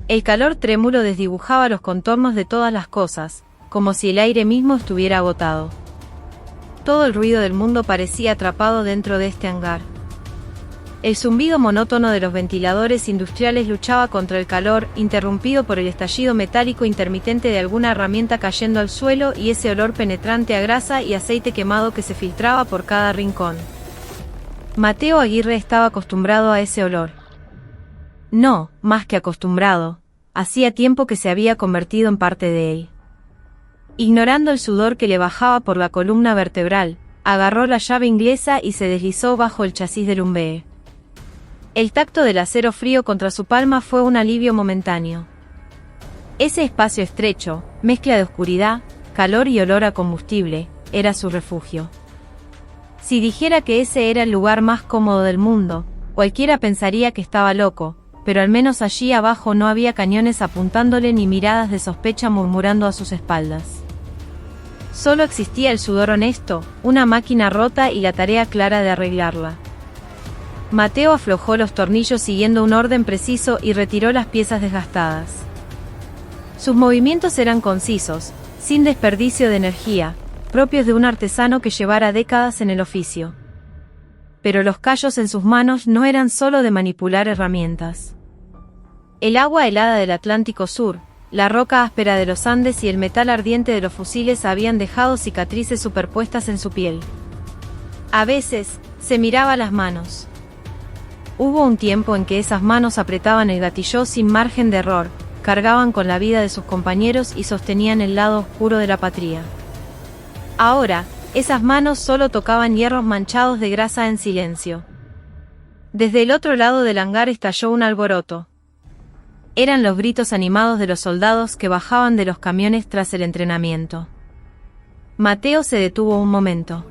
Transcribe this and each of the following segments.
El calor trémulo desdibujaba los contornos de todas las cosas, como si el aire mismo estuviera agotado. Todo el ruido del mundo parecía atrapado dentro de este hangar. El zumbido monótono de los ventiladores industriales luchaba contra el calor, interrumpido por el estallido metálico intermitente de alguna herramienta cayendo al suelo y ese olor penetrante a grasa y aceite quemado que se filtraba por cada rincón. Mateo Aguirre estaba acostumbrado a ese olor. No, más que acostumbrado, hacía tiempo que se había convertido en parte de él. Ignorando el sudor que le bajaba por la columna vertebral, agarró la llave inglesa y se deslizó bajo el chasis del Humbee. El tacto del acero frío contra su palma fue un alivio momentáneo. Ese espacio estrecho, mezcla de oscuridad, calor y olor a combustible, era su refugio. Si dijera que ese era el lugar más cómodo del mundo, cualquiera pensaría que estaba loco, pero al menos allí abajo no había cañones apuntándole ni miradas de sospecha murmurando a sus espaldas. Solo existía el sudor honesto, una máquina rota y la tarea clara de arreglarla. Mateo aflojó los tornillos siguiendo un orden preciso y retiró las piezas desgastadas. Sus movimientos eran concisos, sin desperdicio de energía, propios de un artesano que llevara décadas en el oficio. Pero los callos en sus manos no eran solo de manipular herramientas. El agua helada del Atlántico Sur, la roca áspera de los Andes y el metal ardiente de los fusiles habían dejado cicatrices superpuestas en su piel. A veces, se miraba las manos. Hubo un tiempo en que esas manos apretaban el gatillo sin margen de error, cargaban con la vida de sus compañeros y sostenían el lado oscuro de la patria. Ahora, esas manos solo tocaban hierros manchados de grasa en silencio. Desde el otro lado del hangar estalló un alboroto. Eran los gritos animados de los soldados que bajaban de los camiones tras el entrenamiento. Mateo se detuvo un momento.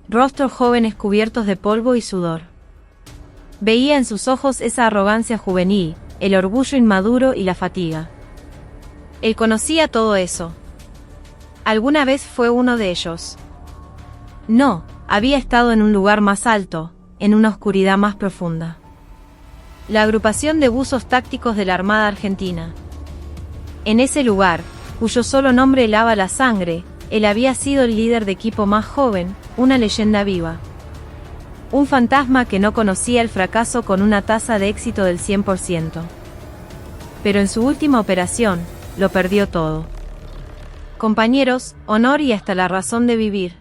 Rostros jóvenes cubiertos de polvo y sudor. Veía en sus ojos esa arrogancia juvenil, el orgullo inmaduro y la fatiga. Él conocía todo eso. ¿Alguna vez fue uno de ellos? No, había estado en un lugar más alto, en una oscuridad más profunda. La agrupación de buzos tácticos de la Armada Argentina. En ese lugar, cuyo solo nombre helaba la sangre, él había sido el líder de equipo más joven, una leyenda viva. Un fantasma que no conocía el fracaso con una tasa de éxito del 100%. Pero en su última operación, lo perdió todo. Compañeros, honor y hasta la razón de vivir.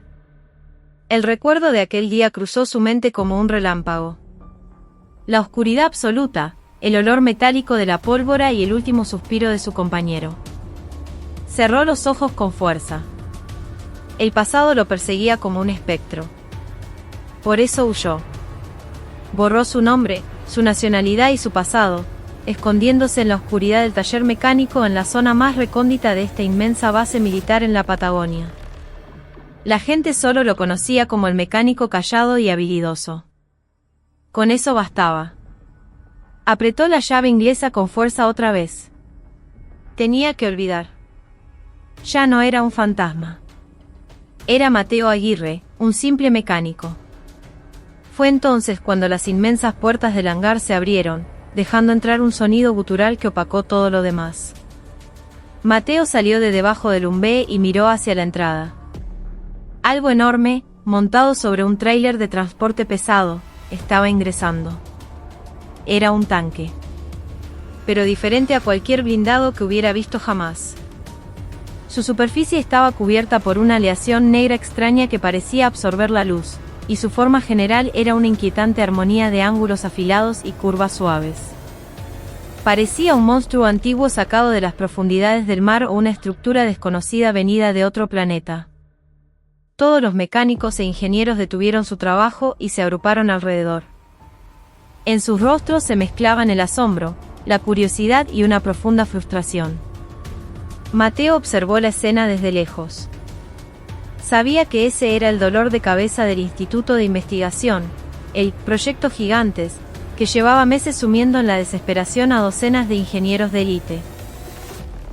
El recuerdo de aquel día cruzó su mente como un relámpago. La oscuridad absoluta, el olor metálico de la pólvora y el último suspiro de su compañero. Cerró los ojos con fuerza. El pasado lo perseguía como un espectro. Por eso huyó. Borró su nombre, su nacionalidad y su pasado, escondiéndose en la oscuridad del taller mecánico en la zona más recóndita de esta inmensa base militar en la Patagonia. La gente solo lo conocía como el mecánico callado y habilidoso. Con eso bastaba. Apretó la llave inglesa con fuerza otra vez. Tenía que olvidar. Ya no era un fantasma. Era Mateo Aguirre, un simple mecánico. Fue entonces cuando las inmensas puertas del hangar se abrieron, dejando entrar un sonido gutural que opacó todo lo demás. Mateo salió de debajo del Humbee y miró hacia la entrada. Algo enorme, montado sobre un tráiler de transporte pesado, estaba ingresando. Era un tanque. Pero diferente a cualquier blindado que hubiera visto jamás. Su superficie estaba cubierta por una aleación negra extraña que parecía absorber la luz, y su forma general era una inquietante armonía de ángulos afilados y curvas suaves. Parecía un monstruo antiguo sacado de las profundidades del mar o una estructura desconocida venida de otro planeta. Todos los mecánicos e ingenieros detuvieron su trabajo y se agruparon alrededor. En sus rostros se mezclaban el asombro, la curiosidad y una profunda frustración. Mateo observó la escena desde lejos. Sabía que ese era el dolor de cabeza del Instituto de Investigación, el Proyecto Gigantes, que llevaba meses sumiendo en la desesperación a docenas de ingenieros de élite.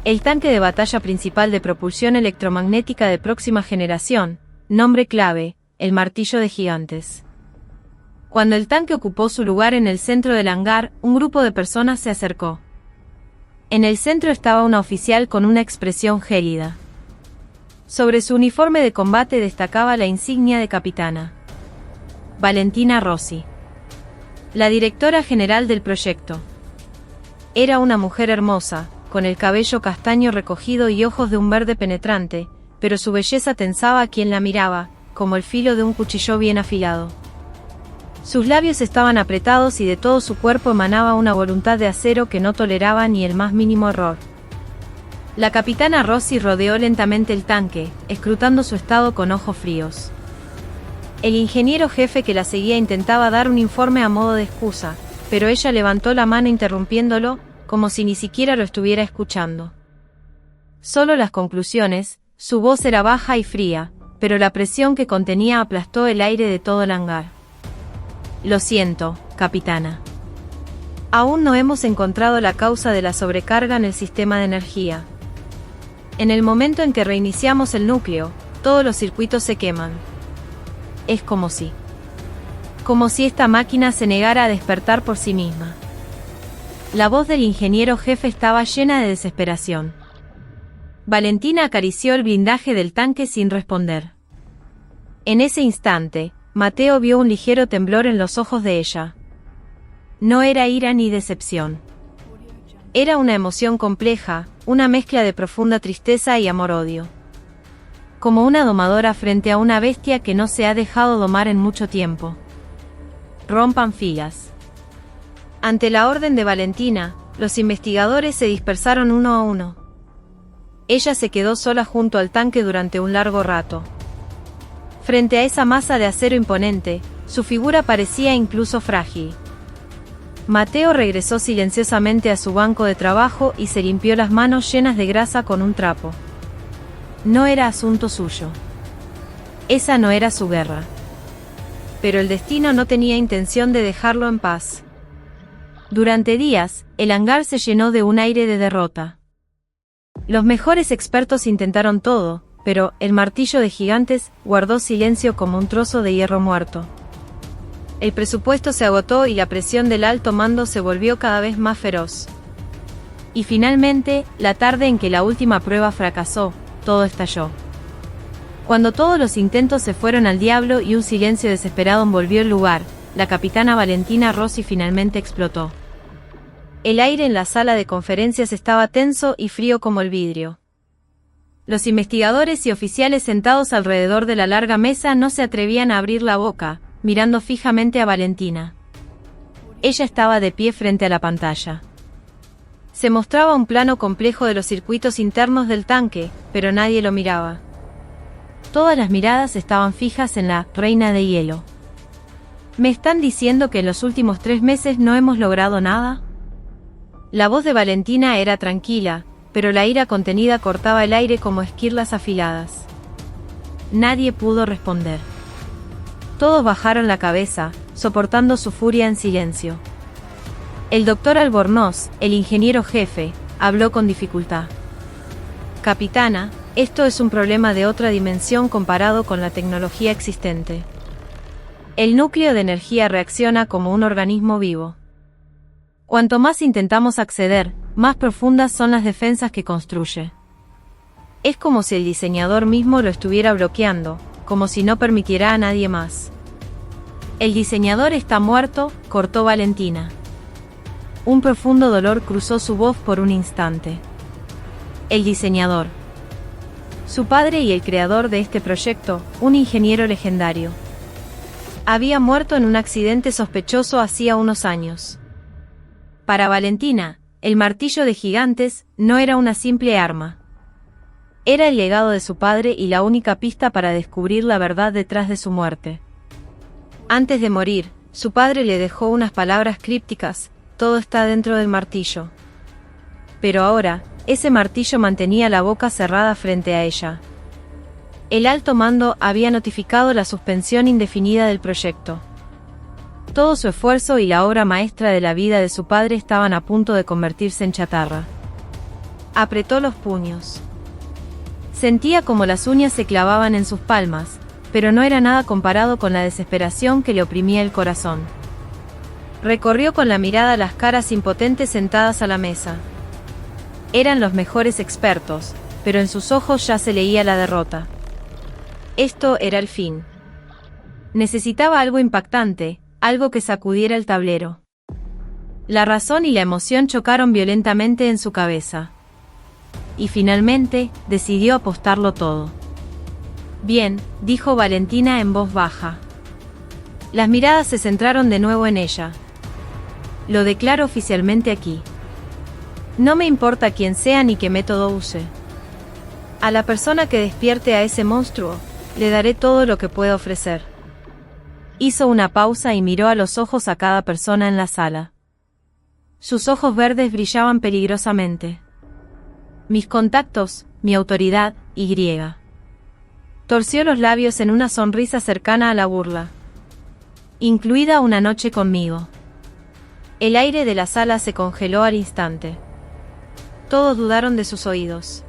El tanque de batalla principal de propulsión electromagnética de próxima generación, nombre clave, el Martillo de Gigantes. Cuando el tanque ocupó su lugar en el centro del hangar, un grupo de personas se acercó. En el centro estaba una oficial con una expresión gélida. Sobre su uniforme de combate destacaba la insignia de capitana. Valentina Rossi, la directora general del proyecto. Era una mujer hermosa, con el cabello castaño recogido y ojos de un verde penetrante, pero su belleza tensaba a quien la miraba, como el filo de un cuchillo bien afilado. Sus labios estaban apretados y de todo su cuerpo emanaba una voluntad de acero que no toleraba ni el más mínimo error. La capitana Rossi rodeó lentamente el tanque, escrutando su estado con ojos fríos. El ingeniero jefe que la seguía intentaba dar un informe a modo de excusa, pero ella levantó la mano interrumpiéndolo, como si ni siquiera lo estuviera escuchando. Solo las conclusiones. Su voz era baja y fría, pero la presión que contenía aplastó el aire de todo el hangar. Lo siento, capitana. Aún no hemos encontrado la causa de la sobrecarga en el sistema de energía. En el momento en que reiniciamos el núcleo, todos los circuitos se queman. Es como si esta máquina se negara a despertar por sí misma. La voz del ingeniero jefe estaba llena de desesperación. Valentina acarició el blindaje del tanque sin responder. En ese instante, Mateo vio un ligero temblor en los ojos de ella. No era ira ni decepción. Era una emoción compleja, una mezcla de profunda tristeza y amor-odio. Como una domadora frente a una bestia que no se ha dejado domar en mucho tiempo. Rompan filas. Ante la orden de Valentina, los investigadores se dispersaron uno a uno. Ella se quedó sola junto al tanque durante un largo rato. Frente a esa masa de acero imponente, su figura parecía incluso frágil. Mateo regresó silenciosamente a su banco de trabajo y se limpió las manos llenas de grasa con un trapo. No era asunto suyo. Esa no era su guerra. Pero el destino no tenía intención de dejarlo en paz. Durante días, el hangar se llenó de un aire de derrota. Los mejores expertos intentaron todo, pero el martillo de gigantes guardó silencio como un trozo de hierro muerto. El presupuesto se agotó y la presión del alto mando se volvió cada vez más feroz. Y finalmente, la tarde en que la última prueba fracasó, todo estalló. Cuando todos los intentos se fueron al diablo y un silencio desesperado envolvió el lugar, la capitana Valentina Rossi finalmente explotó. El aire en la sala de conferencias estaba tenso y frío como el vidrio. Los investigadores y oficiales sentados alrededor de la larga mesa no se atrevían a abrir la boca, mirando fijamente a Valentina. Ella estaba de pie frente a la pantalla. Se mostraba un plano complejo de los circuitos internos del tanque, pero nadie lo miraba. Todas las miradas estaban fijas en la Reina de Hielo. ¿Me están diciendo que en los últimos 3 meses no hemos logrado nada? La voz de Valentina era tranquila, pero la ira contenida cortaba el aire como esquirlas afiladas. Nadie pudo responder. Todos bajaron la cabeza, soportando su furia en silencio. El doctor Albornoz, el ingeniero jefe, habló con dificultad. Capitana, esto es un problema de otra dimensión comparado con la tecnología existente. El núcleo de energía reacciona como un organismo vivo. Cuanto más intentamos acceder, más profundas son las defensas que construye. Es como si el diseñador mismo lo estuviera bloqueando, como si no permitiera a nadie más. El diseñador está muerto, cortó Valentina. Un profundo dolor cruzó su voz por un instante. El diseñador. Su padre y el creador de este proyecto, un ingeniero legendario. Había muerto en un accidente sospechoso hacía unos años. Para Valentina, el martillo de gigantes no era una simple arma. Era el legado de su padre y la única pista para descubrir la verdad detrás de su muerte. Antes de morir, su padre le dejó unas palabras crípticas: todo está dentro del martillo. Pero ahora, ese martillo mantenía la boca cerrada frente a ella. El alto mando había notificado la suspensión indefinida del proyecto. Todo su esfuerzo y la obra maestra de la vida de su padre estaban a punto de convertirse en chatarra. Apretó los puños. Sentía como las uñas se clavaban en sus palmas, pero no era nada comparado con la desesperación que le oprimía el corazón. Recorrió con la mirada las caras impotentes sentadas a la mesa. Eran los mejores expertos, pero en sus ojos ya se leía la derrota. Esto era el fin. Necesitaba algo impactante, algo que sacudiera el tablero. La razón y la emoción chocaron violentamente en su cabeza. Y finalmente, decidió apostarlo todo. Bien, dijo Valentina en voz baja. Las miradas se centraron de nuevo en ella. Lo declaro oficialmente aquí. No me importa quién sea ni qué método use. A la persona que despierte a ese monstruo, le daré todo lo que pueda ofrecer. Hizo una pausa y miró a los ojos a cada persona en la sala. Sus ojos verdes brillaban peligrosamente. Mis contactos, mi autoridad, Y. Torció los labios en una sonrisa cercana a la burla. Incluida una noche conmigo. El aire de la sala se congeló al instante. Todos dudaron de sus oídos.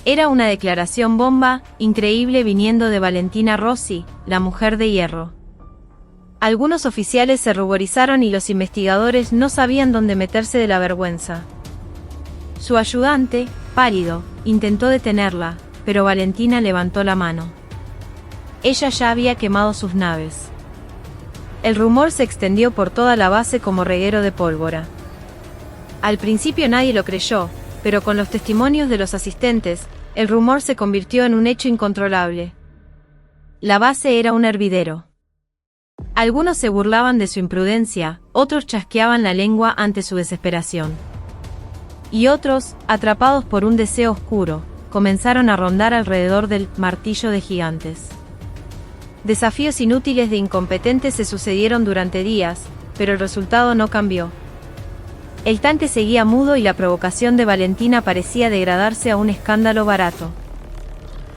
Era una declaración bomba, increíble viniendo de Valentina Rossi, la mujer de hierro. Algunos oficiales se ruborizaron y los investigadores no sabían dónde meterse de la vergüenza. Su ayudante, pálido, intentó detenerla, pero Valentina levantó la mano. Ella ya había quemado sus naves. El rumor se extendió por toda la base como reguero de pólvora. Al principio nadie lo creyó, pero con los testimonios de los asistentes, el rumor se convirtió en un hecho incontrolable. La base era un hervidero. Algunos se burlaban de su imprudencia, otros chasqueaban la lengua ante su desesperación. Y otros, atrapados por un deseo oscuro, comenzaron a rondar alrededor del martillo de gigantes. Desafíos inútiles de incompetentes se sucedieron durante días, pero el resultado no cambió. El tanque seguía mudo y la provocación de Valentina parecía degradarse a un escándalo barato.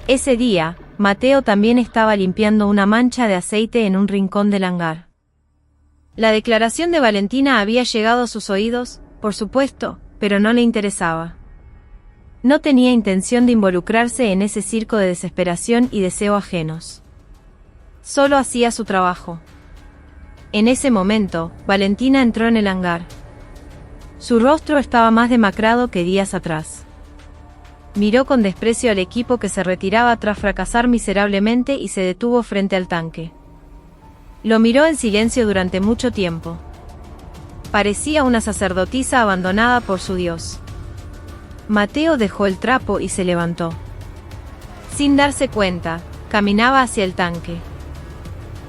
Ese día, Mateo también estaba limpiando una mancha de aceite en un rincón del hangar. La declaración de Valentina había llegado a sus oídos, por supuesto, pero no le interesaba. No tenía intención de involucrarse en ese circo de desesperación y deseo ajenos. Solo hacía su trabajo. En ese momento, Valentina entró en el hangar. Su rostro estaba más demacrado que días atrás. Miró con desprecio al equipo que se retiraba tras fracasar miserablemente y se detuvo frente al tanque. Lo miró en silencio durante mucho tiempo. Parecía una sacerdotisa abandonada por su dios. Mateo dejó el trapo y se levantó. Sin darse cuenta, caminaba hacia el tanque.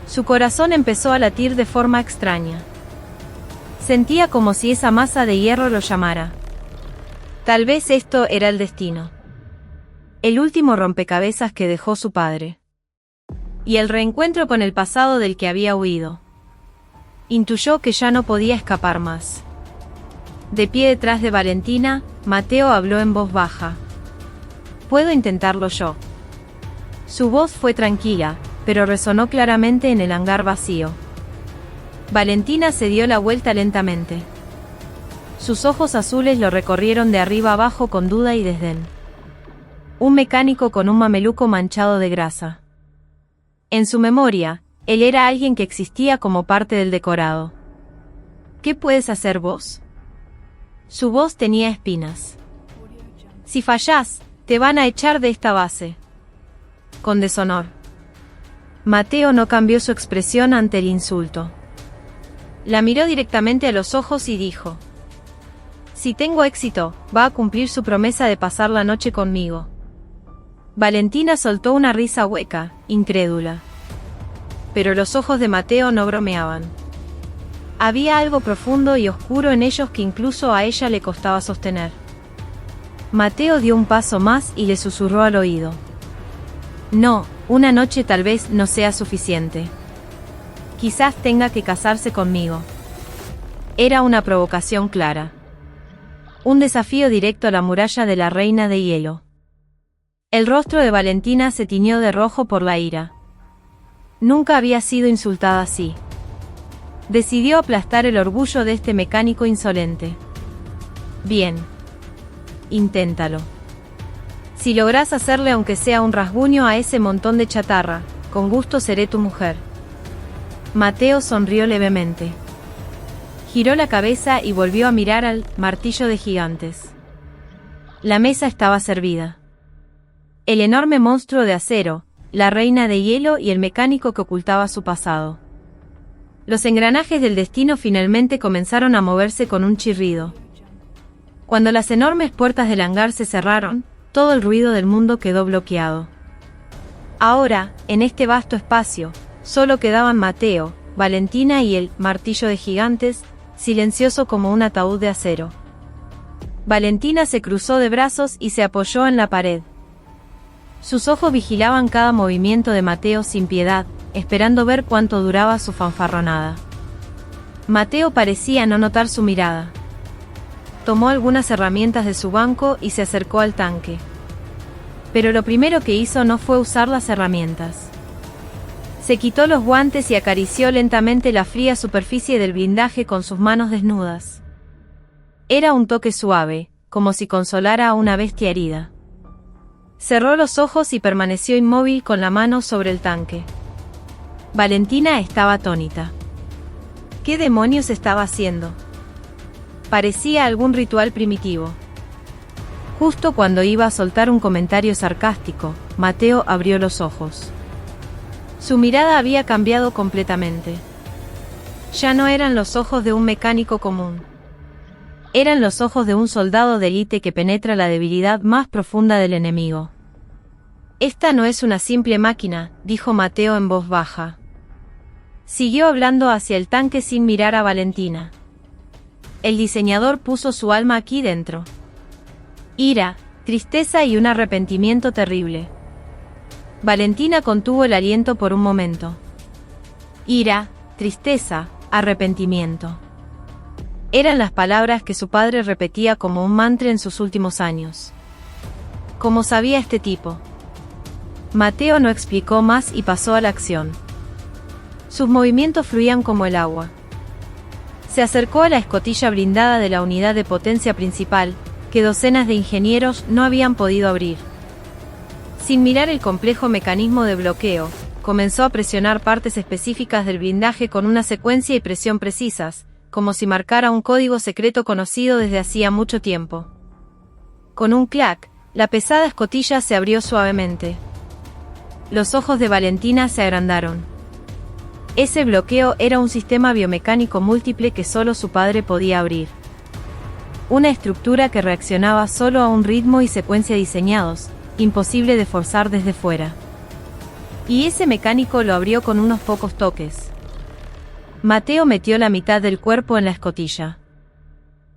Su corazón empezó a latir de forma extraña. Sentía como si esa masa de hierro lo llamara. Tal vez esto era el destino. El último rompecabezas que dejó su padre. Y el reencuentro con el pasado del que había huido. Intuyó que ya no podía escapar más. De pie detrás de Valentina, Mateo habló en voz baja. «Puedo intentarlo yo». Su voz fue tranquila, pero resonó claramente en el hangar vacío. Valentina se dio la vuelta lentamente. Sus ojos azules lo recorrieron de arriba abajo con duda y desdén. Un mecánico con un mameluco manchado de grasa. En su memoria, él era alguien que existía como parte del decorado. ¿Qué puedes hacer vos? Su voz tenía espinas. Si fallás, te van a echar de esta base. Con deshonor. Mateo no cambió su expresión ante el insulto. La miró directamente a los ojos y dijo: «Si tengo éxito, va a cumplir su promesa de pasar la noche conmigo». Valentina soltó una risa hueca, incrédula. Pero los ojos de Mateo no bromeaban. Había algo profundo y oscuro en ellos que incluso a ella le costaba sostener. Mateo dio un paso más y le susurró al oído: «No, una noche tal vez no sea suficiente. Quizás tenga que casarse conmigo». Era una provocación clara. Un desafío directo a la muralla de la reina de hielo. El rostro de Valentina se tiñó de rojo por la ira. Nunca había sido insultada así. Decidió aplastar el orgullo de este mecánico insolente. «Bien. Inténtalo. Si lográs hacerle aunque sea un rasguño a ese montón de chatarra, con gusto seré tu mujer». Mateo sonrió levemente. Giró la cabeza y volvió a mirar al martillo de gigantes. La mesa estaba servida. El enorme monstruo de acero, la reina de hielo y el mecánico que ocultaba su pasado. Los engranajes del destino finalmente comenzaron a moverse con un chirrido. Cuando las enormes puertas del hangar se cerraron, todo el ruido del mundo quedó bloqueado. Ahora, en este vasto espacio, solo quedaban Mateo, Valentina y el martillo de gigantes, silencioso como un ataúd de acero. Valentina se cruzó de brazos y se apoyó en la pared. Sus ojos vigilaban cada movimiento de Mateo sin piedad, esperando ver cuánto duraba su fanfarronada. Mateo parecía no notar su mirada. Tomó algunas herramientas de su banco y se acercó al tanque. Pero lo primero que hizo no fue usar las herramientas. Se quitó los guantes y acarició lentamente la fría superficie del blindaje con sus manos desnudas. Era un toque suave, como si consolara a una bestia herida. Cerró los ojos y permaneció inmóvil con la mano sobre el tanque. Valentina estaba atónita. ¿Qué demonios estaba haciendo? Parecía algún ritual primitivo. Justo cuando iba a soltar un comentario sarcástico, Mateo abrió los ojos. Su mirada había cambiado completamente. Ya no eran los ojos de un mecánico común. Eran los ojos de un soldado de élite que penetra la debilidad más profunda del enemigo. «Esta no es una simple máquina», dijo Mateo en voz baja. Siguió hablando hacia el tanque sin mirar a Valentina. El diseñador puso su alma aquí dentro. Ira, tristeza y un arrepentimiento terrible. Valentina contuvo el aliento por un momento. Ira, tristeza, arrepentimiento. Eran las palabras que su padre repetía como un mantra en sus últimos años. ¿Cómo sabía este tipo? Mateo no explicó más y pasó a la acción. Sus movimientos fluían como el agua. Se acercó a la escotilla blindada de la unidad de potencia principal, que docenas de ingenieros no habían podido abrir. Sin mirar el complejo mecanismo de bloqueo, comenzó a presionar partes específicas del blindaje con una secuencia y presión precisas, como si marcara un código secreto conocido desde hacía mucho tiempo. Con un clac, la pesada escotilla se abrió suavemente. Los ojos de Valentina se agrandaron. Ese bloqueo era un sistema biomecánico múltiple que solo su padre podía abrir. Una estructura que reaccionaba solo a un ritmo y secuencia diseñados, imposible de forzar desde fuera. Y ese mecánico lo abrió con unos pocos toques. Mateo metió la mitad del cuerpo en la escotilla.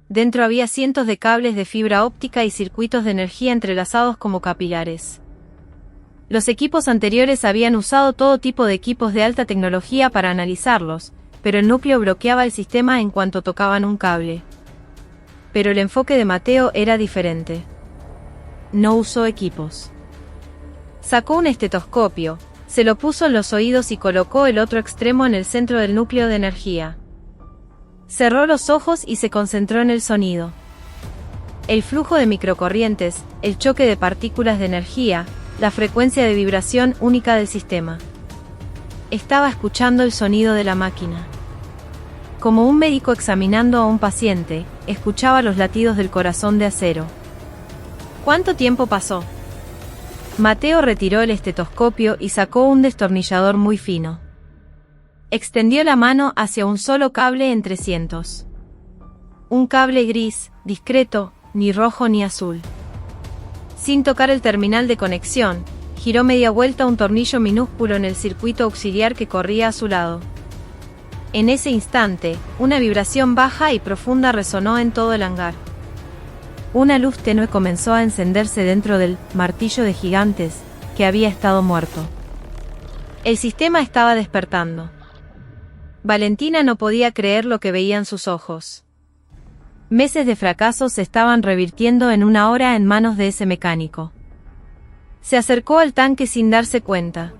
Dentro había cientos de cables de fibra óptica y circuitos de energía entrelazados como capilares. Los equipos anteriores habían usado todo tipo de equipos de alta tecnología para analizarlos, pero el núcleo bloqueaba el sistema en cuanto tocaban un cable. Pero el enfoque de Mateo era diferente. No usó equipos. Sacó un estetoscopio, se lo puso en los oídos y colocó el otro extremo en el centro del núcleo de energía. Cerró los ojos y se concentró en el sonido. El flujo de microcorrientes, el choque de partículas de energía, la frecuencia de vibración única del sistema. Estaba escuchando el sonido de la máquina. Como un médico examinando a un paciente, escuchaba los latidos del corazón de acero. ¿Cuánto tiempo pasó? Mateo retiró el estetoscopio y sacó un destornillador muy fino. Extendió la mano hacia un solo cable entre cientos. Un cable gris, discreto, ni rojo ni azul. Sin tocar el terminal de conexión, giró media vuelta un tornillo minúsculo en el circuito auxiliar que corría a su lado. En ese instante, una vibración baja y profunda resonó en todo el hangar. Una luz tenue comenzó a encenderse dentro del martillo de gigantes, que había estado muerto. El sistema estaba despertando. Valentina no podía creer lo que veían sus ojos. Meses de fracasos se estaban revirtiendo en una hora en manos de ese mecánico. Se acercó al tanque sin darse cuenta.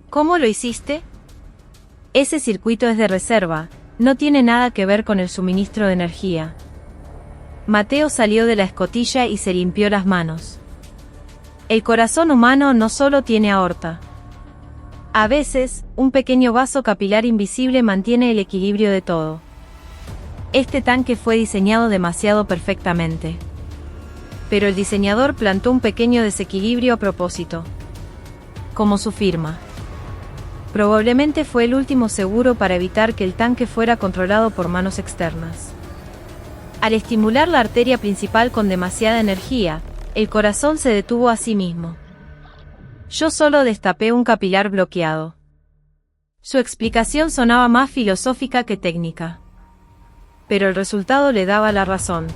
¿Cómo lo hiciste? Ese circuito es de reserva, no tiene nada que ver con el suministro de energía. Mateo salió de la escotilla y se limpió las manos. El corazón humano no solo tiene aorta. A veces, un pequeño vaso capilar invisible mantiene el equilibrio de todo. Este tanque fue diseñado demasiado perfectamente. pero el diseñador plantó un pequeño desequilibrio a propósito. Como su firma. Probablemente fue el último seguro para evitar que el tanque fuera controlado por manos externas. Al estimular la arteria principal con demasiada energía, el corazón se detuvo a sí mismo. Yo solo destapé un capilar bloqueado. Su explicación sonaba más filosófica que técnica. Pero el resultado le daba la razón.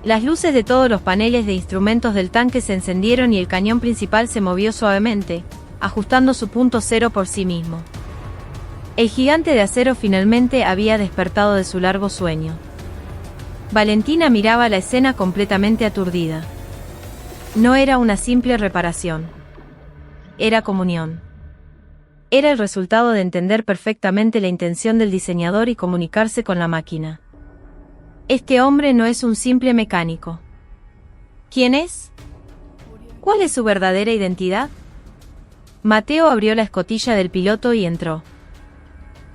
Las luces de todos los paneles de instrumentos del tanque se encendieron y el cañón principal se movió suavemente, ajustando su punto cero por sí mismo. El gigante de acero finalmente había despertado de su largo sueño. Valentina miraba la escena completamente aturdida. No era una simple reparación. Era comunión. Era el resultado de entender perfectamente la intención del diseñador y comunicarse con la máquina. Este hombre no es un simple mecánico. ¿Quién es? ¿Cuál es su verdadera identidad? Mateo abrió la escotilla del piloto y entró.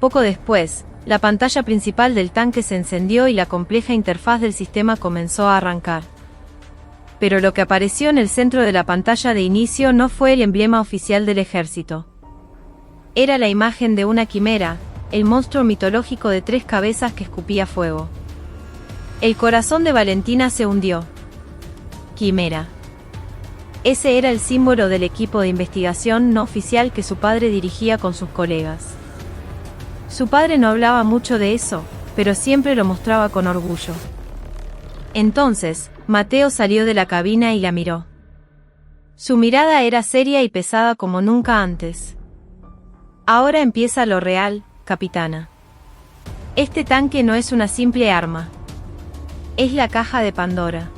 Poco después, la pantalla principal del tanque se encendió y la compleja interfaz del sistema comenzó a arrancar. Pero lo que apareció en el centro de la pantalla de inicio no fue el emblema oficial del ejército. Era la imagen de una quimera, el monstruo mitológico de 3 cabezas que escupía fuego. El corazón de Valentina se hundió. Quimera. Ese era el símbolo del equipo de investigación no oficial que su padre dirigía con sus colegas. Su padre no hablaba mucho de eso, pero siempre lo mostraba con orgullo. Entonces, Mateo salió de la cabina y la miró. Su mirada era seria y pesada como nunca antes. Ahora empieza lo real, capitana. Este tanque no es una simple arma. Es la caja de Pandora.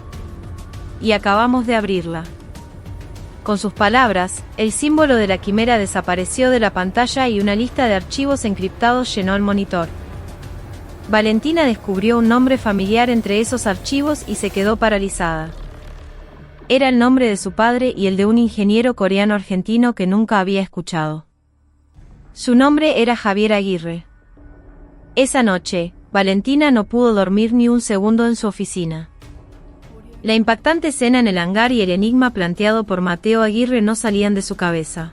Y acabamos de abrirla. Con sus palabras, el símbolo de la quimera desapareció de la pantalla y una lista de archivos encriptados llenó el monitor. Valentina descubrió un nombre familiar entre esos archivos y se quedó paralizada. Era el nombre de su padre y el de un ingeniero coreano-argentino que nunca había escuchado. Su nombre era Javier Aguirre. Esa noche, Valentina no pudo dormir ni un segundo en su oficina. La impactante escena en el hangar y el enigma planteado por Mateo Aguirre no salían de su cabeza.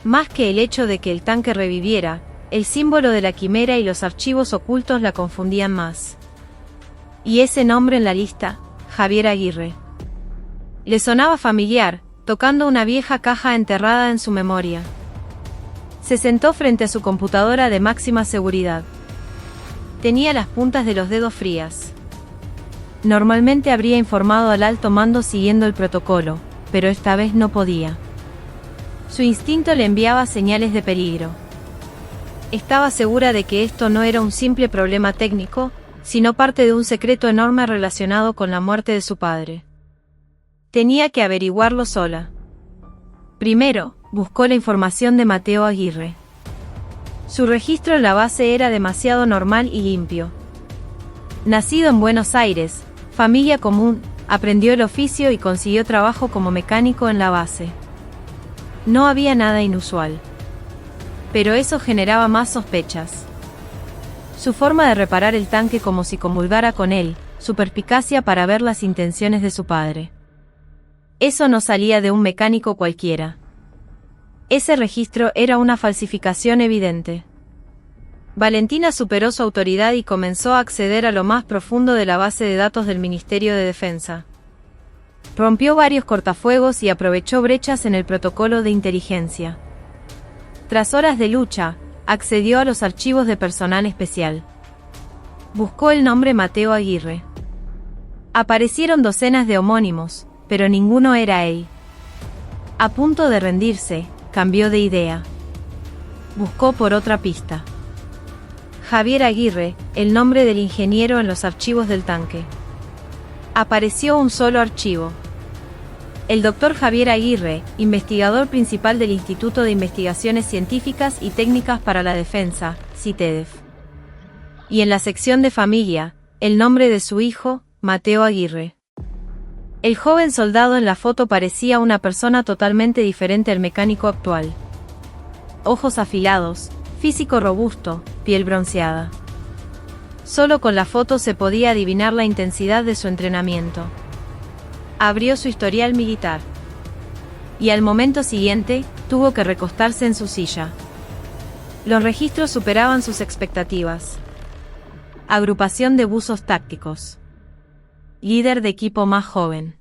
Más que el hecho de que el tanque reviviera, el símbolo de la quimera y los archivos ocultos la confundían más. Y ese nombre en la lista, Javier Aguirre. Le sonaba familiar, tocando una vieja caja enterrada en su memoria. Se sentó frente a su computadora de máxima seguridad. Tenía las puntas de los dedos frías. Normalmente habría informado al alto mando siguiendo el protocolo, pero esta vez no podía. Su instinto le enviaba señales de peligro. Estaba segura de que esto no era un simple problema técnico, sino parte de un secreto enorme relacionado con la muerte de su padre. Tenía que averiguarlo sola. Primero, buscó la información de Mateo Aguirre. Su registro en la base era demasiado normal y limpio. Nacido en Buenos Aires, familia común, aprendió el oficio y consiguió trabajo como mecánico en la base. No había nada inusual. Pero eso generaba más sospechas. Su forma de reparar el tanque como si comulgara con él, su perspicacia para ver las intenciones de su padre. Eso no salía de un mecánico cualquiera. Ese registro era una falsificación evidente. Valentina superó su autoridad y comenzó a acceder a lo más profundo de la base de datos del Ministerio de Defensa. Rompió varios cortafuegos y aprovechó brechas en el protocolo de inteligencia. Tras horas de lucha, accedió a los archivos de personal especial. Buscó el nombre Mateo Aguirre. Aparecieron docenas de homónimos, pero ninguno era él. A punto de rendirse, cambió de idea. Buscó por otra pista. Javier Aguirre, el nombre del ingeniero en los archivos del tanque. Apareció un solo archivo. El Dr. Javier Aguirre, investigador principal del Instituto de Investigaciones Científicas y Técnicas para la Defensa, CITEDEF. Y en la sección de familia, el nombre de su hijo, Mateo Aguirre. El joven soldado en la foto parecía una persona totalmente diferente al mecánico actual. Ojos afilados, físico robusto, piel bronceada. Solo con la foto se podía adivinar la intensidad de su entrenamiento. Abrió su historial militar. Y al momento siguiente, tuvo que recostarse en su silla. Los registros superaban sus expectativas. Agrupación de buzos tácticos. Líder de equipo más joven.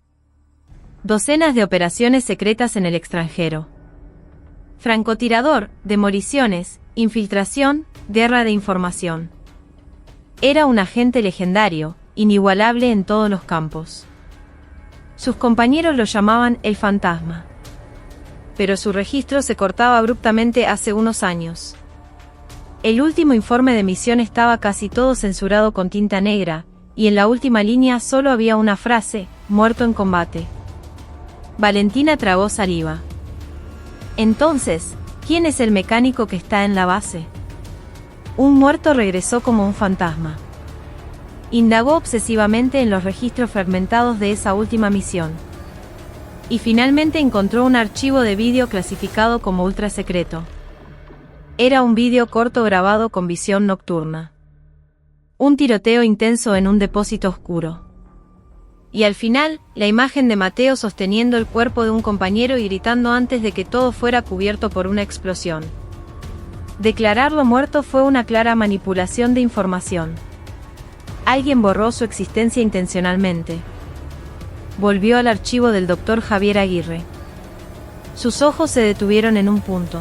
Docenas de operaciones secretas en el extranjero. Francotirador, demoliciones, infiltración, guerra de información. Era un agente legendario, inigualable en todos los campos. Sus compañeros lo llamaban el fantasma. Pero su registro se cortaba abruptamente hace unos años. El último informe de misión estaba casi todo censurado con tinta negra, y en la última línea solo había una frase: muerto en combate. Valentina tragó saliva. Entonces, ¿quién es el mecánico que está en la base? Un muerto regresó como un fantasma. Indagó obsesivamente en los registros fragmentados de esa última misión. Y finalmente encontró un archivo de vídeo clasificado como ultra secreto. Era un vídeo corto grabado con visión nocturna. Un tiroteo intenso en un depósito oscuro. Y al final, la imagen de Mateo sosteniendo el cuerpo de un compañero y gritando antes de que todo fuera cubierto por una explosión. Declararlo muerto fue una clara manipulación de información. Alguien borró su existencia intencionalmente. Volvió al archivo del Dr. Javier Aguirre. Sus ojos se detuvieron en un punto.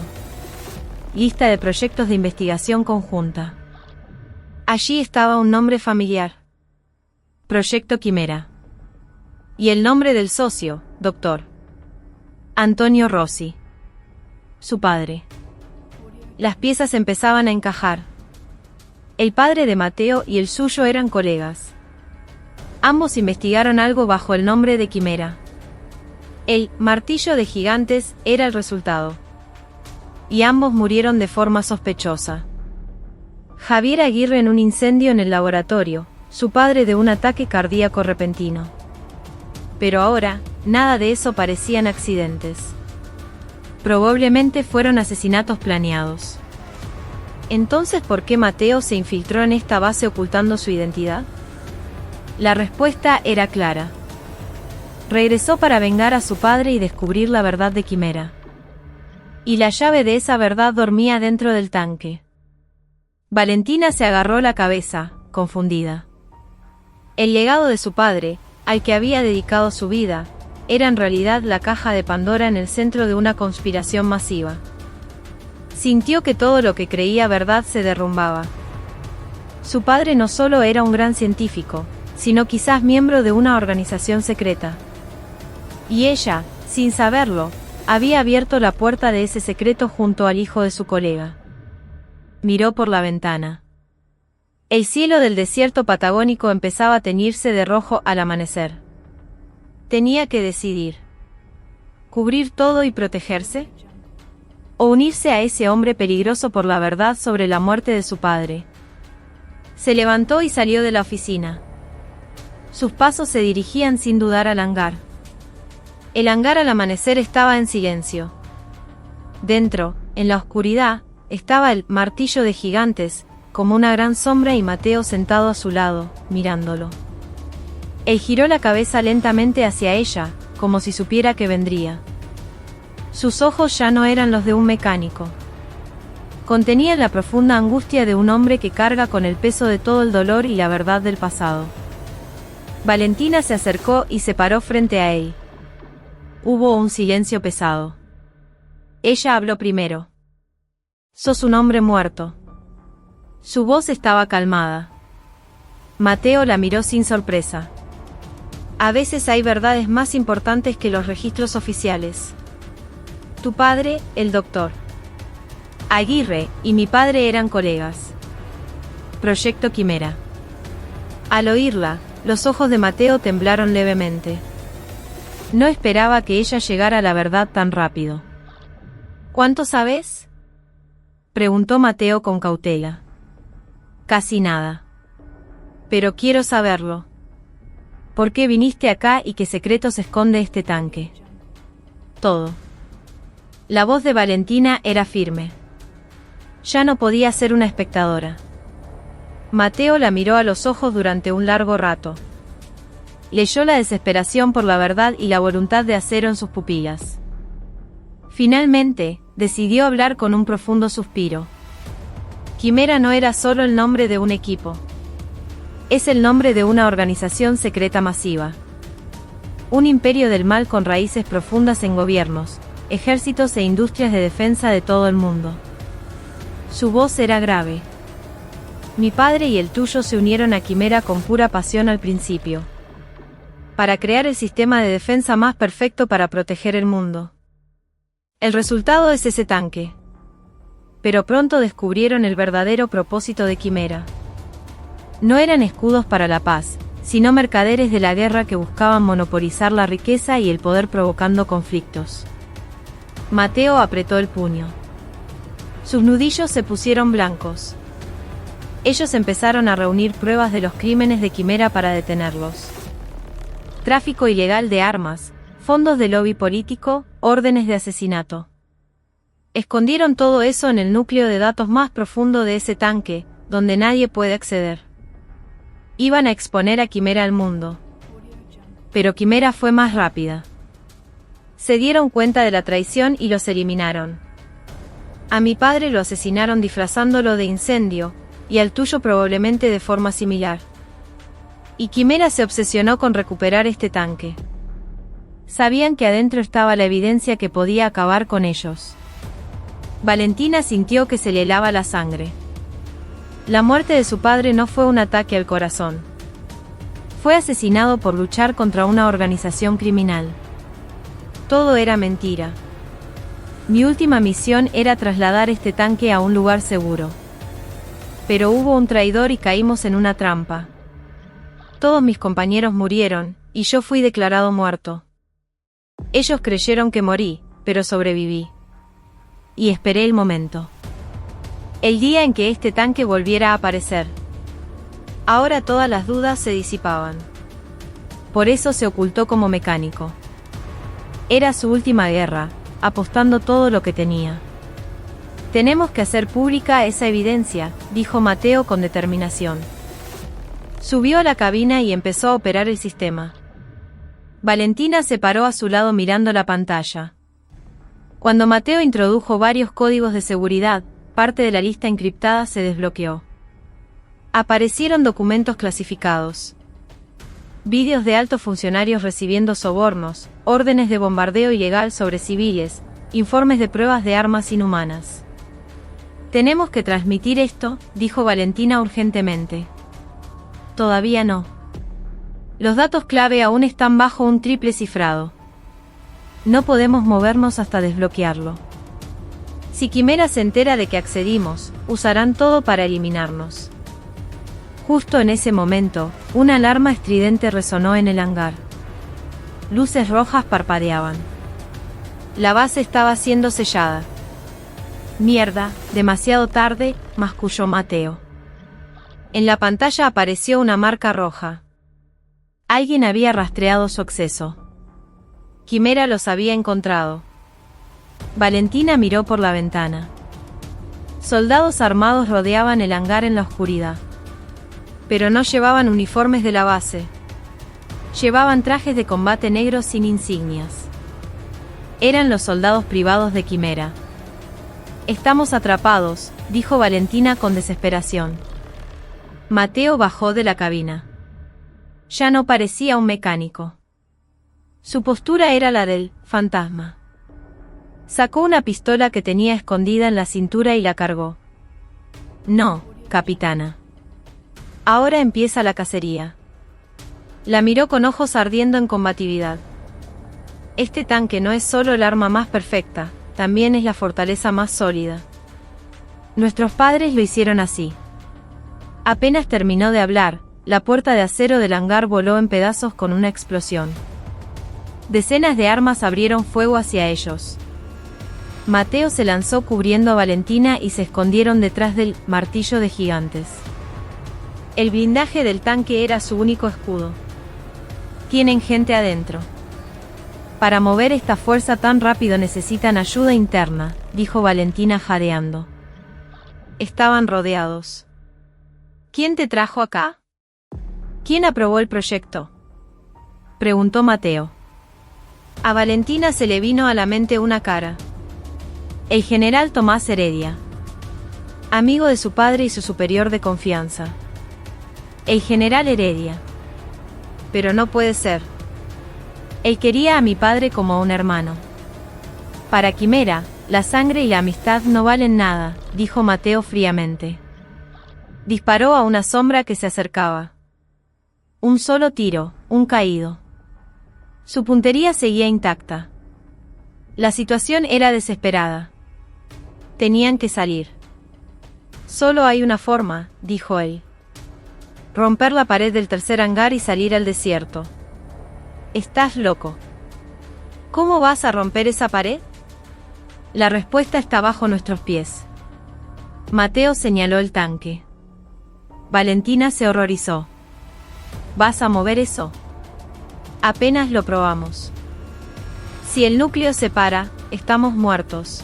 Lista de proyectos de investigación conjunta. Allí estaba un nombre familiar. Proyecto Quimera. Y el nombre del socio, Dr. Antonio Rossi. Su padre. Las piezas empezaban a encajar. El padre de Mateo y el suyo eran colegas. Ambos investigaron algo bajo el nombre de Quimera. El martillo de gigantes era el resultado. Y ambos murieron de forma sospechosa. Javier Aguirre en un incendio en el laboratorio, su padre de un ataque cardíaco repentino. Pero ahora, nada de eso parecían accidentes. Probablemente fueron asesinatos planeados. Entonces, ¿por qué Mateo se infiltró en esta base ocultando su identidad? La respuesta era clara. Regresó para vengar a su padre y descubrir la verdad de Quimera. Y la llave de esa verdad dormía dentro del tanque. Valentina se agarró la cabeza, confundida. El legado de su padre, al que había dedicado su vida, era en realidad la caja de Pandora en el centro de una conspiración masiva. Sintió que todo lo que creía verdad se derrumbaba. Su padre no solo era un gran científico, sino quizás miembro de una organización secreta. Y ella, sin saberlo, había abierto la puerta de ese secreto junto al hijo de su colega. Miró por la ventana. El cielo del desierto patagónico empezaba a teñirse de rojo al amanecer. Tenía que decidir. ¿Cubrir todo y protegerse? ¿O unirse a ese hombre peligroso por la verdad sobre la muerte de su padre? Se levantó y salió de la oficina. Sus pasos se dirigían sin dudar al hangar. El hangar al amanecer estaba en silencio. Dentro, en la oscuridad, estaba el martillo de gigantes, como una gran sombra y Mateo sentado a su lado, mirándolo. Él giró la cabeza lentamente hacia ella, como si supiera que vendría. Sus ojos ya no eran los de un mecánico. Contenían la profunda angustia de un hombre que carga con el peso de todo el dolor y la verdad del pasado. Valentina se acercó y se paró frente a él. Hubo un silencio pesado. Ella habló primero. «Sos un hombre muerto». Su voz estaba calmada. Mateo la miró sin sorpresa. A veces hay verdades más importantes que los registros oficiales. Tu padre, el doctor Aguirre, y mi padre eran colegas. Proyecto Quimera. Al oírla, los ojos de Mateo temblaron levemente. No esperaba que ella llegara a la verdad tan rápido. ¿Cuánto sabes?, preguntó Mateo con cautela. Casi nada. Pero quiero saberlo. ¿Por qué viniste acá y qué secretos esconde este tanque? Todo. La voz de Valentina era firme. Ya no podía ser una espectadora. Mateo la miró a los ojos durante un largo rato. Leyó la desesperación por la verdad y la voluntad de acero en sus pupilas. Finalmente, decidió hablar con un profundo suspiro. Quimera no era solo el nombre de un equipo. Es el nombre de una organización secreta masiva. Un imperio del mal con raíces profundas en gobiernos, ejércitos e industrias de defensa de todo el mundo. Su voz era grave. Mi padre y el tuyo se unieron a Quimera con pura pasión al principio, para crear el sistema de defensa más perfecto para proteger el mundo. El resultado es ese tanque. Pero pronto descubrieron el verdadero propósito de Quimera. No eran escudos para la paz, sino mercaderes de la guerra que buscaban monopolizar la riqueza y el poder provocando conflictos. Mateo apretó el puño. Sus nudillos se pusieron blancos. Ellos empezaron a reunir pruebas de los crímenes de Quimera para detenerlos. Tráfico ilegal de armas, fondos de lobby político, órdenes de asesinato. Escondieron todo eso en el núcleo de datos más profundo de ese tanque, donde nadie puede acceder. Iban a exponer a Quimera al mundo. Pero Quimera fue más rápida. Se dieron cuenta de la traición y los eliminaron. A mi padre lo asesinaron disfrazándolo de incendio, y al tuyo probablemente de forma similar. Y Quimera se obsesionó con recuperar este tanque. Sabían que adentro estaba la evidencia que podía acabar con ellos. Valentina sintió que se le helaba la sangre. La muerte de su padre no fue un ataque al corazón. Fue asesinado por luchar contra una organización criminal. Todo era mentira. Mi última misión era trasladar este tanque a un lugar seguro. Pero hubo un traidor y caímos en una trampa. Todos mis compañeros murieron, y yo fui declarado muerto. Ellos creyeron que morí, pero sobreviví. Y esperé el momento. El día en que este tanque volviera a aparecer. Ahora todas las dudas se disipaban. Por eso se ocultó como mecánico. Era su última guerra, apostando todo lo que tenía. Tenemos que hacer pública esa evidencia, dijo Mateo con determinación. Subió a la cabina y empezó a operar el sistema. Valentina se paró a su lado mirando la pantalla. Cuando Mateo introdujo varios códigos de seguridad, parte de la lista encriptada se desbloqueó. Aparecieron documentos clasificados. Vídeos de altos funcionarios recibiendo sobornos, órdenes de bombardeo ilegal sobre civiles, informes de pruebas de armas inhumanas. Tenemos que transmitir esto, dijo Valentina urgentemente. Todavía no. Los datos clave aún están bajo un triple cifrado. No podemos movernos hasta desbloquearlo. Si Quimera se entera de que accedimos, usarán todo para eliminarnos. Justo en ese momento, una alarma estridente resonó en el hangar. Luces rojas parpadeaban. La base estaba siendo sellada. Mierda, demasiado tarde, masculló Mateo. En la pantalla apareció una marca roja. Alguien había rastreado su acceso. Quimera los había encontrado. Valentina miró por la ventana. Soldados armados rodeaban el hangar en la oscuridad. Pero no llevaban uniformes de la base. Llevaban trajes de combate negros sin insignias. Eran los soldados privados de Quimera. Estamos atrapados, dijo Valentina con desesperación. Mateo bajó de la cabina. Ya no parecía un mecánico. Su postura era la del fantasma. Sacó una pistola que tenía escondida en la cintura y la cargó. No, capitana. Ahora empieza la cacería. La miró con ojos ardiendo en combatividad. Este tanque no es solo el arma más perfecta, también es la fortaleza más sólida. Nuestros padres lo hicieron así. Apenas terminó de hablar, la puerta de acero del hangar voló en pedazos con una explosión. Decenas de armas abrieron fuego hacia ellos. Mateo se lanzó cubriendo a Valentina y se escondieron detrás del martillo de gigantes. El blindaje del tanque era su único escudo. Tienen gente adentro. Para mover esta fuerza tan rápido necesitan ayuda interna, dijo Valentina jadeando. Estaban rodeados. ¿Quién te trajo acá? ¿Quién aprobó el proyecto? preguntó Mateo. A Valentina se le vino a la mente una cara. El general Tomás Heredia. Amigo de su padre y su superior de confianza. El general Heredia. Pero no puede ser. Él quería a mi padre como a un hermano. Para Quimera, la sangre y la amistad no valen nada, dijo Mateo fríamente. Disparó a una sombra que se acercaba. Un solo tiro, un caído. Su puntería seguía intacta. La situación era desesperada. Tenían que salir. Solo hay una forma, dijo él. Romper la pared del tercer hangar y salir al desierto. Estás loco. ¿Cómo vas a romper esa pared? La respuesta está bajo nuestros pies. Mateo señaló el tanque. Valentina se horrorizó. ¿Vas a mover eso? Apenas lo probamos. Si el núcleo se para, estamos muertos.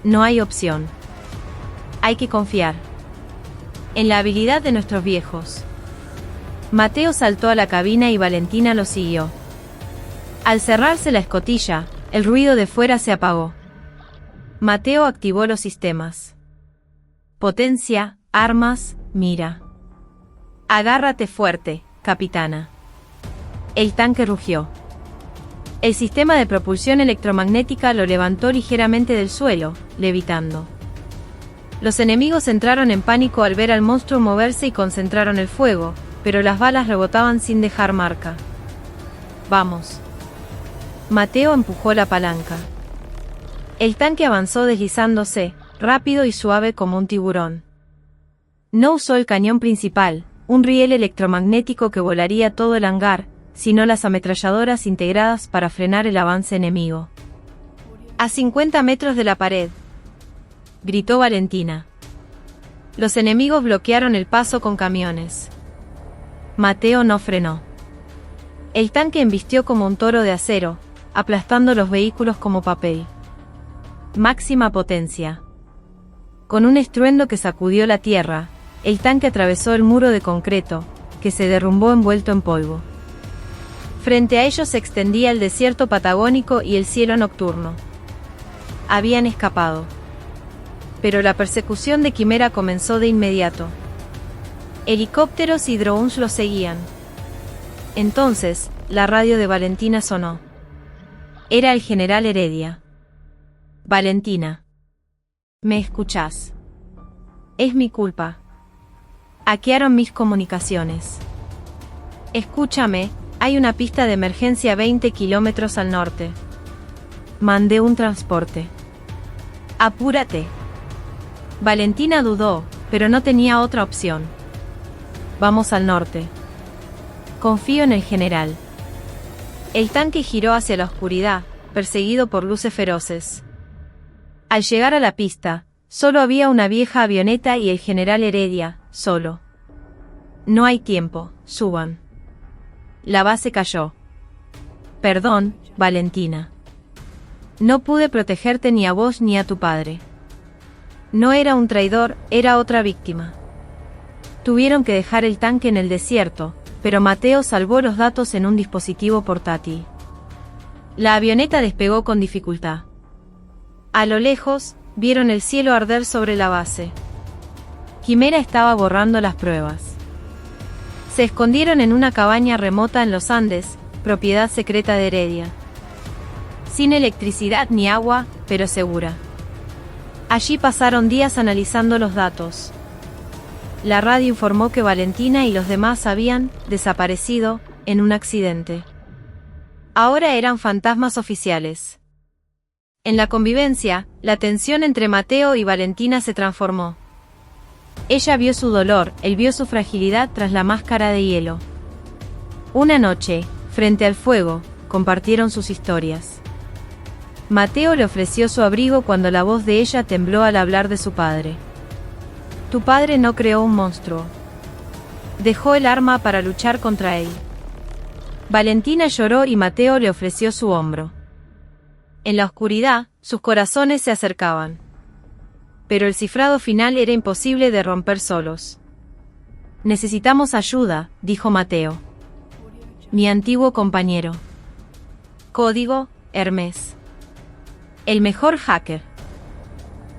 No hay opción. Hay que confiar en la habilidad de nuestros viejos. Mateo saltó a la cabina y Valentina lo siguió. Al cerrarse la escotilla, el ruido de fuera se apagó. Mateo activó los sistemas. Potencia, armas, mira. Agárrate fuerte, capitana. El tanque rugió. El sistema de propulsión electromagnética lo levantó ligeramente del suelo, levitando. Los enemigos entraron en pánico al ver al monstruo moverse y concentraron el fuego, pero las balas rebotaban sin dejar marca. Vamos. Mateo empujó la palanca. El tanque avanzó deslizándose, rápido y suave como un tiburón. No usó el cañón principal, un riel electromagnético que volaría todo el hangar, sino las ametralladoras integradas para frenar el avance enemigo. A 50 metros de la pared, gritó Valentina. Los enemigos bloquearon el paso con camiones. Mateo no frenó. El tanque embistió como un toro de acero, aplastando los vehículos como papel. Máxima potencia. Con un estruendo que sacudió la tierra, el tanque atravesó el muro de concreto, que se derrumbó envuelto en polvo. Frente a ellos se extendía el desierto patagónico y el cielo nocturno. Habían escapado. Pero la persecución de Quimera comenzó de inmediato. Helicópteros y drones los seguían. Entonces, la radio de Valentina sonó. Era el general Heredia. Valentina. ¿Me escuchás? Es mi culpa. Hackearon mis comunicaciones. Escúchame, hay una pista de emergencia 20 kilómetros al norte. Mandé un transporte. Apúrate. Valentina dudó, pero no tenía otra opción. Vamos al norte. Confío en el general. El tanque giró hacia la oscuridad, perseguido por luces feroces. Al llegar a la pista, solo había una vieja avioneta y el general Heredia, solo. No hay tiempo, suban. La base cayó. Perdón, Valentina. No pude protegerte ni a vos ni a tu padre. No era un traidor, era otra víctima. Tuvieron que dejar el tanque en el desierto, pero Mateo salvó los datos en un dispositivo portátil. La avioneta despegó con dificultad. A lo lejos, vieron el cielo arder sobre la base. Quimera estaba borrando las pruebas. Se escondieron en una cabaña remota en los Andes, propiedad secreta de Heredia. Sin electricidad ni agua, pero segura. Allí pasaron días analizando los datos. La radio informó que Valentina y los demás habían desaparecido en un accidente. Ahora eran fantasmas oficiales. En la convivencia, la tensión entre Mateo y Valentina se transformó. Ella vio su dolor, él vio su fragilidad tras la máscara de hielo. Una noche, frente al fuego, compartieron sus historias. Mateo le ofreció su abrigo cuando la voz de ella tembló al hablar de su padre. Tu padre no creó un monstruo. Dejó el arma para luchar contra él. Valentina lloró y Mateo le ofreció su hombro. En la oscuridad, sus corazones se acercaban. Pero el cifrado final era imposible de romper solos. Necesitamos ayuda, dijo Mateo. Mi antiguo compañero. Código, Hermes. El mejor hacker.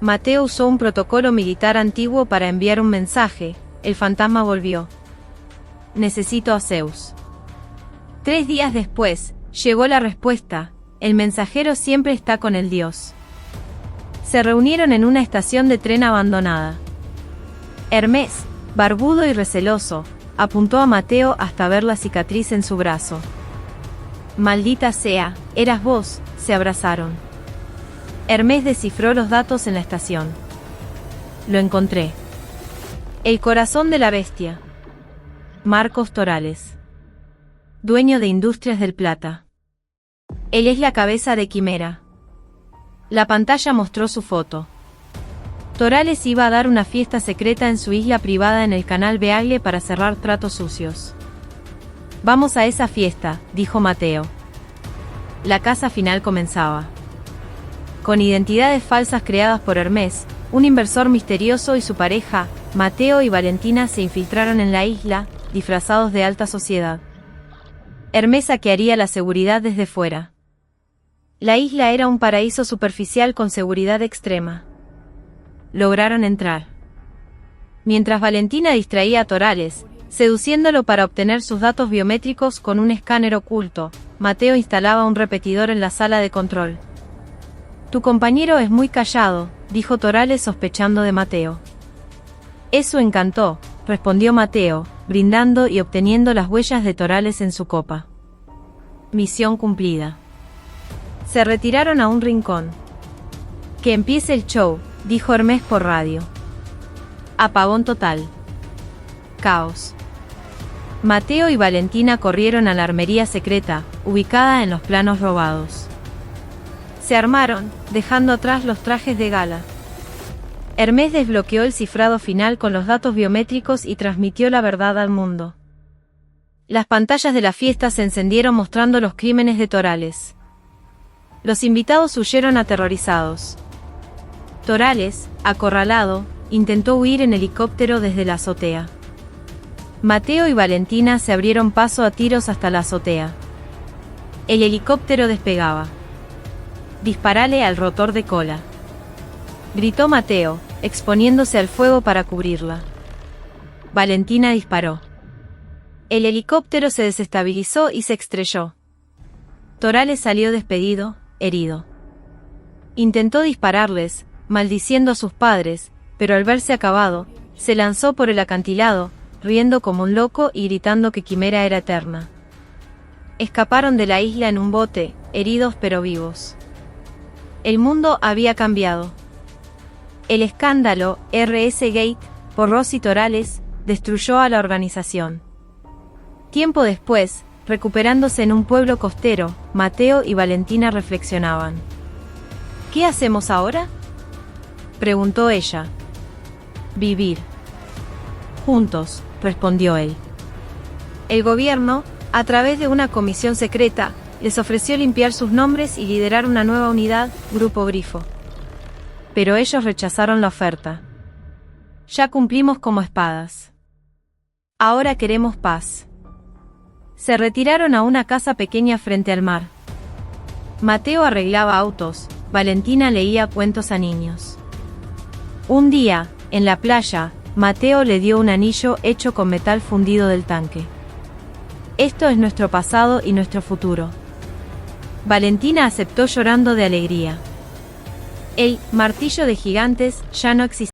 Mateo usó un protocolo militar antiguo para enviar un mensaje. El fantasma volvió. Necesito a Zeus. 3 días después, llegó la respuesta. El mensajero siempre está con el dios. Se reunieron en una estación de tren abandonada. Hermes, barbudo y receloso, apuntó a Mateo hasta ver la cicatriz en su brazo. Maldita sea, eras vos, se abrazaron. Hermes descifró los datos en la estación. Lo encontré. El corazón de la bestia. Marcos Torales. Dueño de Industrias del Plata. Él es la cabeza de Quimera. La pantalla mostró su foto. Torales iba a dar una fiesta secreta en su isla privada en el canal Beagle para cerrar tratos sucios. Vamos a esa fiesta, dijo Mateo. La caza final comenzaba. Con identidades falsas creadas por Hermes, un inversor misterioso y su pareja, Mateo y Valentina, se infiltraron en la isla, disfrazados de alta sociedad. Hermes saquearía la seguridad desde fuera. La isla era un paraíso superficial con seguridad extrema. Lograron entrar. Mientras Valentina distraía a Torales, seduciéndolo para obtener sus datos biométricos con un escáner oculto, Mateo instalaba un repetidor en la sala de control. Tu compañero es muy callado, dijo Torales sospechando de Mateo. Eso encantó, respondió Mateo, brindando y obteniendo las huellas de Torales en su copa. Misión cumplida. Se retiraron a un rincón. Que empiece el show, dijo Hermes por radio. Apagón total. Caos. Mateo y Valentina corrieron a la armería secreta, ubicada en los planos robados. Se armaron, dejando atrás los trajes de gala. Hermes desbloqueó el cifrado final con los datos biométricos y transmitió la verdad al mundo. Las pantallas de la fiesta se encendieron mostrando los crímenes de Torales. Los invitados huyeron aterrorizados. Torales, acorralado, intentó huir en helicóptero desde la azotea. Mateo y Valentina se abrieron paso a tiros hasta la azotea. El helicóptero despegaba. Disparale al rotor de cola, gritó Mateo, exponiéndose al fuego para cubrirla. Valentina disparó. El helicóptero se desestabilizó y se estrelló. Torales salió despedido, herido. Intentó dispararles, maldiciendo a sus padres, pero al verse acabado, se lanzó por el acantilado, riendo como un loco y gritando que Quimera era eterna. Escaparon de la isla en un bote, heridos pero vivos. El mundo había cambiado. El escándalo, RS Gate, por Rossi Torales, destruyó a la organización. Tiempo después, recuperándose en un pueblo costero, Mateo y Valentina reflexionaban. ¿Qué hacemos ahora?, preguntó ella. Vivir. Juntos, respondió él. El gobierno, a través de una comisión secreta, les ofreció limpiar sus nombres y liderar una nueva unidad, Grupo Grifo. Pero ellos rechazaron la oferta. Ya cumplimos como espadas. Ahora queremos paz. Se retiraron a una casa pequeña frente al mar. Mateo arreglaba autos, Valentina leía cuentos a niños. Un día, en la playa, Mateo le dio un anillo hecho con metal fundido del tanque. Esto es nuestro pasado y nuestro futuro. Valentina aceptó llorando de alegría. El martillo de gigantes ya no existía.